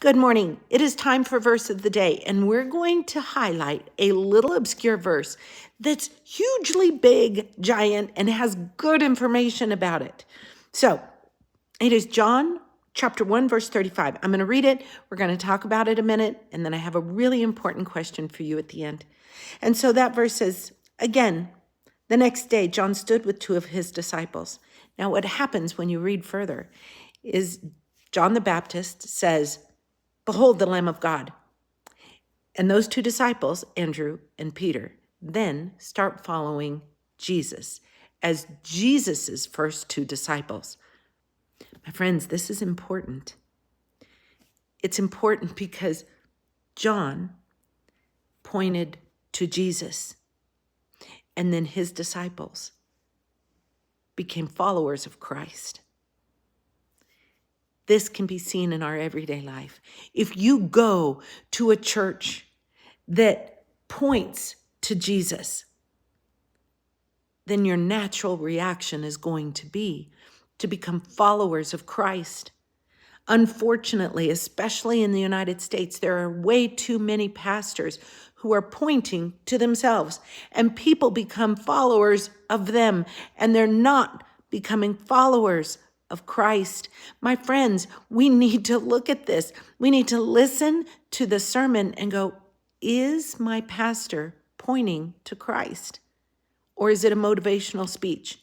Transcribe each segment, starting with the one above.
Good morning. It is time for verse of the day, and we're going to highlight a little obscure verse that's hugely big, giant, and has good information about it. So it is John chapter 1, verse 35. I'm going to read it. We're going to talk about it a minute, and then I have a really important question for you at the end. And so that verse says, again, the next day, John stood with two of his disciples. Now, what happens when you read further is John the Baptist says, "Behold the Lamb of God." And those two disciples, Andrew and Peter, then start following Jesus as Jesus's first two disciples. My friends, this is important. It's important because John pointed to Jesus, and then his disciples became followers of Christ. This can be seen in our everyday life. If you go to a church that points to Jesus, then your natural reaction is going to be to become followers of Christ. Unfortunately, especially in the United States, there are way too many pastors who are pointing to themselves, and people become followers of them, and they're not becoming followers of Christ. My friends, we need to look at this. We need to listen to the sermon and go, is my pastor pointing to Christ? Or is it a motivational speech?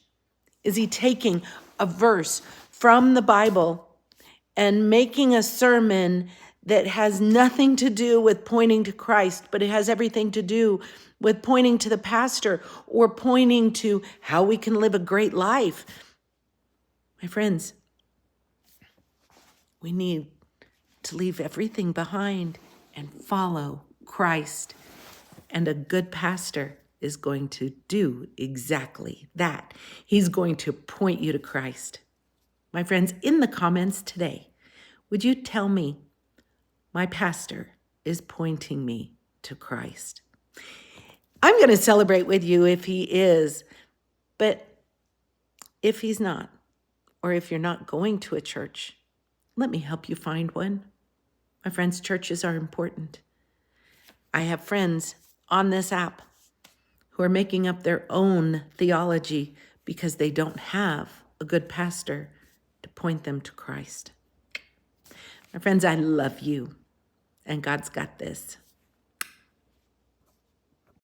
Is he taking a verse from the Bible and making a sermon that has nothing to do with pointing to Christ, but it has everything to do with pointing to the pastor or pointing to how we can live a great life? My friends, we need to leave everything behind and follow Christ. And a good pastor is going to do exactly that. He's going to point you to Christ. My friends, in the comments today, would you tell me my pastor is pointing me to Christ? I'm going to celebrate with you if he is, but if he's not, or if you're not going to a church, let me help you find one. My friends, churches are important. I have friends on this app who are making up their own theology because they don't have a good pastor to point them to Christ. My friends, I love you, and God's got this.